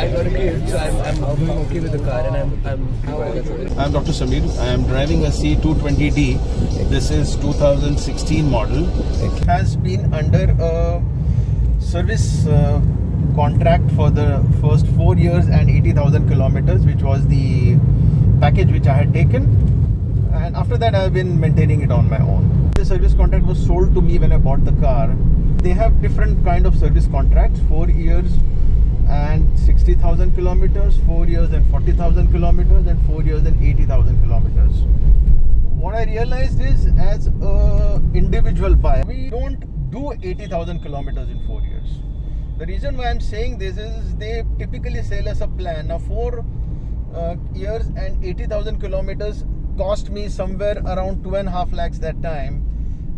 I got a kid, so I'm doing okay with the car, and I'm Dr. Samir. I am driving a C220D. This is 2016 model. It has been under a service contract for the first 4 years and 80,000 kilometers, which was the package which I had taken. And after that, I have been maintaining it on my own. The service contract was sold to me when I bought the car. They have different kind of service contracts: 4 years and 60,000 kilometers, 4 years and 40,000 kilometers, and 4 years and 80,000 kilometers. What I realized is, as a individual buyer, we don't do 80,000 kilometers in 4 years. The reason why I'm saying this is they typically sell us a plan. Now 4 years and 80,000 kilometers cost me somewhere around 2.5 lakhs that time,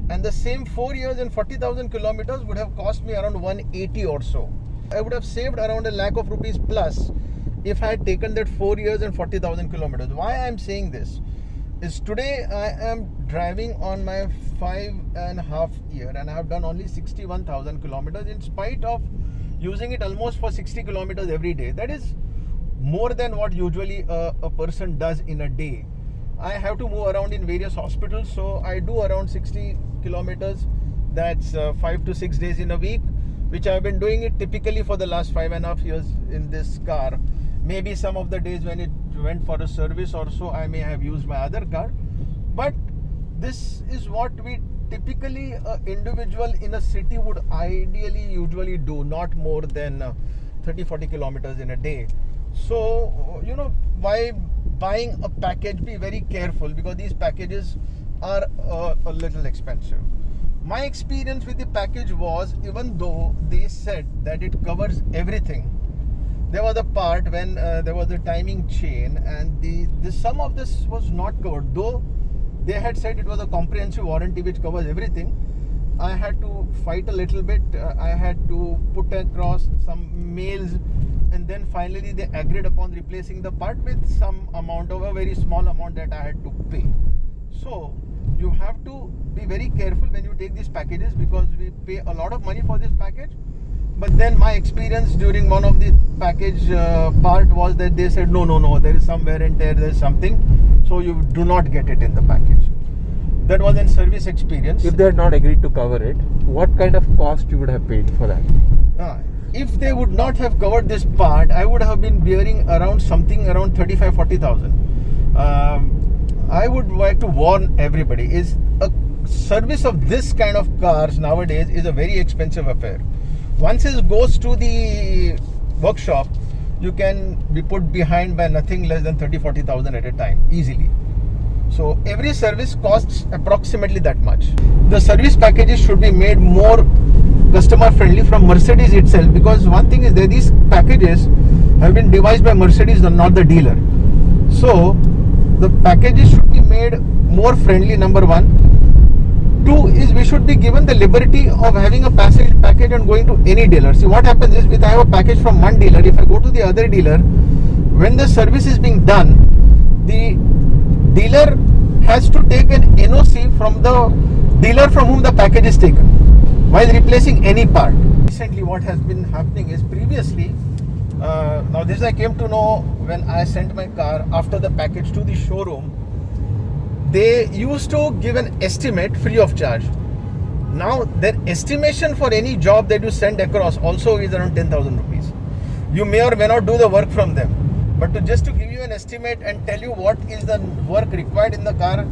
and the same 4 years and 40,000 kilometers would have cost me around 180 or so. I would have saved around a lakh of rupees plus if I had taken that 4 years and 40,000 kilometers. Why I am saying this is, today I am driving on my 5.5 year and I have done only 61,000 kilometers in spite of using it almost for 60 kilometers every day. That is more than what usually a person does in a day. I have to move around in various hospitals, so I do around 60 kilometers. That's 5 to 6 days in a week, which I've been doing it typically for the last 5.5 years in this car. Maybe some of the days when it went for a service or so, I may have used my other car. But this is what we typically, individual in a city would ideally usually do, not more than 30-40 kilometers in a day. So, by buying a package, be very careful, because these packages are a little expensive. My experience with the package was, even though they said that it covers everything, there was a part when there was a timing chain, and the sum of this was not covered. Though they had said it was a comprehensive warranty which covers everything, I had to fight a little bit. I had to put across some mails, and then finally they agreed upon replacing the part with some amount of a very small amount that I had to pay. So you have to be very careful when you take these packages, because we pay a lot of money for this package. But then my experience during one of the package part was that they said no, there is some wear and tear, there is something, so you do not get it in the package. That was a service experience. If they had not agreed to cover it, what kind of cost you would have paid for that? If they would not have covered this part, I would have been bearing around 35,000-40,000. I would like to warn everybody, is a service of this kind of cars nowadays is a very expensive affair. Once it goes to the workshop, you can be put behind by nothing less than 30,000-40,000 at a time, easily. So every service costs approximately that much. The service packages should be made more customer friendly from Mercedes itself, because one thing is that these packages have been devised by Mercedes, not the dealer. So the packages should be made more friendly, number one. 2 is, we should be given the liberty of having a package and going to any dealer. See, what happens is, if I have a package from one dealer, if I go to the other dealer, when the service is being done, the dealer has to take an NOC from the dealer from whom the package is taken while replacing any part. Recently what has been happening is, previously, now this I came to know when I sent my car after the package to the showroom, they used to give an estimate free of charge. Now their estimation for any job that you send across also is around 10,000 rupees. You may or may not do the work from them, but just to give you an estimate and tell you what is the work required in the car,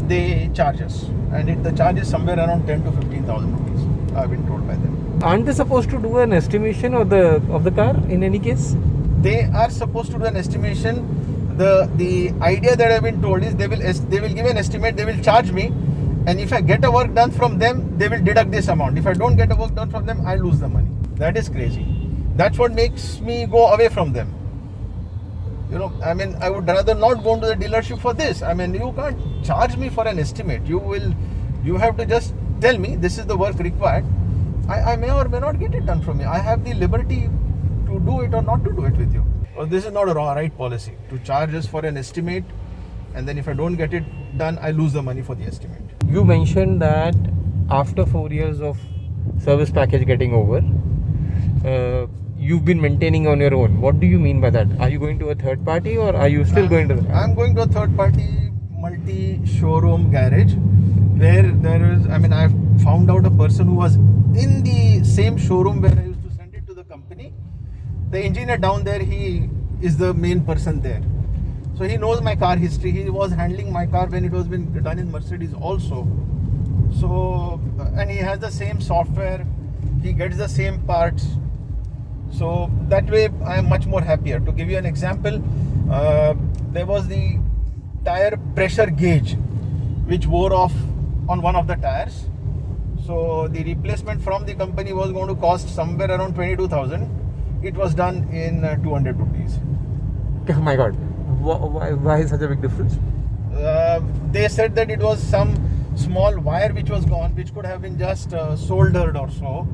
they charge us, and the charge is somewhere around 10 to 15,000 rupees. I've been told by them. Aren't they supposed to do an estimation of the car in any case? They are supposed to do an estimation. The idea that I've been told is they will give an estimate, they will charge me, and if I get a work done from them, they will deduct this amount. If I don't get a work done from them, I lose the money. That is crazy. That's what makes me go away from them. I would rather not go to the dealership for this. You can't charge me for an estimate. You have to just tell me this is the work required. I may or may not get it done from you. I have the liberty to do it or not to do it with you. This is not a right policy to charge us for an estimate, and then if I don't get it done, I lose the money for the estimate. You mentioned that after 4 years of service package getting over, you've been maintaining on your own. What do you mean by that? Are you going to a third party or are you still going to the... I'm going to a third party multi-showroom garage where there is, I've found out a person who was in the same showroom where I used to send it to the company. The engineer down there, he is the main person there. So he knows my car history. He was handling my car when it was been done in Mercedes also. So, and he has the same software. He gets the same parts. So that way I am much more happier. To give you an example, there was the tire pressure gauge which wore off on one of the tires. So the replacement from the company was going to cost somewhere around 22,000. It was done in 200 rupees. Oh my god. Why such a big difference? They said that it was some small wire which was gone, which could have been just soldered or so.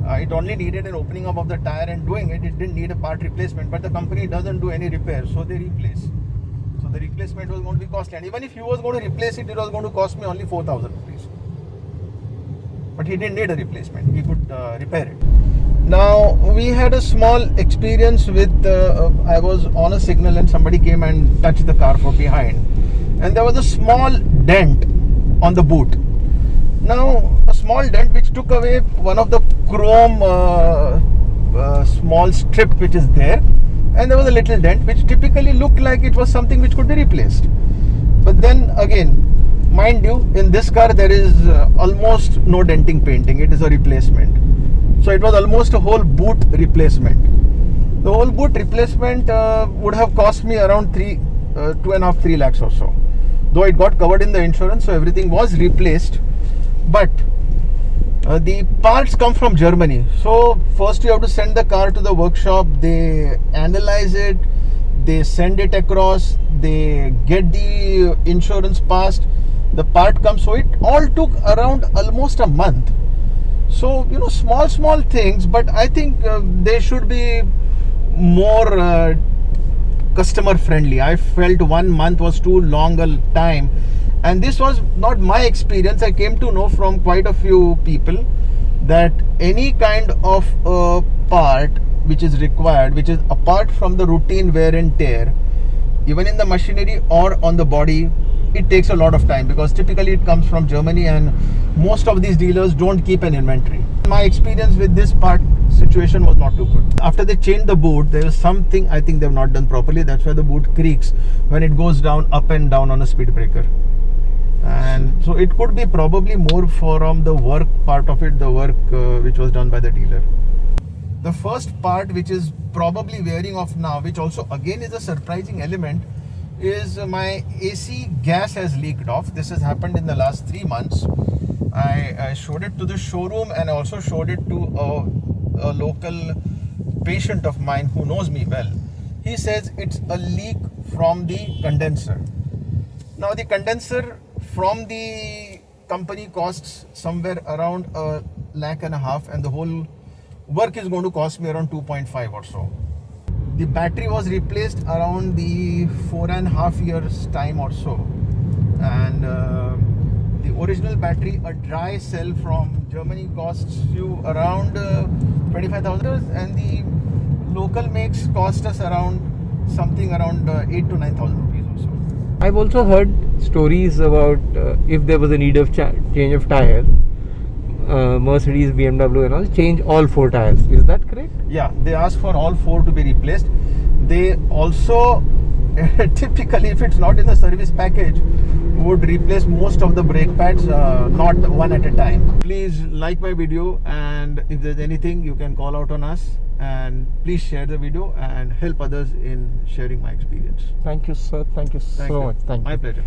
It only needed an opening up of the tire and doing it. It didn't need a part replacement, but the company doesn't do any repairs, so they replace. So the replacement was going to be costly, and even if he was going to replace it, it was going to cost me only 4,000 rupees. But he didn't need a replacement. He could repair it. Now we had a small experience with. I was on a signal and somebody came and touched the car from behind, and there was a small dent on the boot. Now a small dent which took away one of the chrome small strip which is there, and there was a little dent which typically looked like it was something which could be replaced. But then again, mind you, in this car there is almost no denting painting. It is a replacement. So it was almost a whole boot replacement. The whole boot replacement would have cost me around 2.5-3 lakhs or so. Though it got covered in the insurance, so everything was replaced. But the parts come from Germany. So first you have to send the car to the workshop. They analyze it. They send it across. They get the insurance passed. The part comes. So it all took around almost a month. So, small things, but I think they should be more customer friendly. I felt 1 month was too long a time, and this was not my experience. I came to know from quite a few people that any kind of a part which is required, which is apart from the routine wear and tear, even in the machinery or on the body, it takes a lot of time because typically it comes from Germany and most of these dealers don't keep an inventory. My experience with this part situation was not too good. After they changed the boot, there is something I think they've not done properly. That's why the boot creaks when it goes down, up and down on a speed breaker. And so it could be probably more from the work part of it, the work which was done by the dealer. The first part which is probably wearing off now, which also again is a surprising element, is my AC gas has leaked off. This has happened in the last 3 months. I showed it to the showroom and I also showed it to a local patient of mine who knows me well. He says it's a leak from the condenser. Now the condenser from the company costs somewhere around 1.5 lakh, and the whole work is going to cost me around 2.5 or so. The battery was replaced around the 4.5 years time or so, and the original battery, a dry cell from Germany, costs you around 25,000, and the local makes cost us around 8,000 to 9,000 rupees or so. I've also heard stories about if there was a need of change of tire, Mercedes, BMW and all change all 4 tires. Is that correct? Yeah, they ask for all 4 to be replaced. They also typically, if it's not in the service package, would replace most of the brake pads, not one at a time. Please like my video, and if there's anything you can call out on us, and please share the video and help others in sharing my experience. Thank you, sir. Thank you so much. Thank you. My pleasure.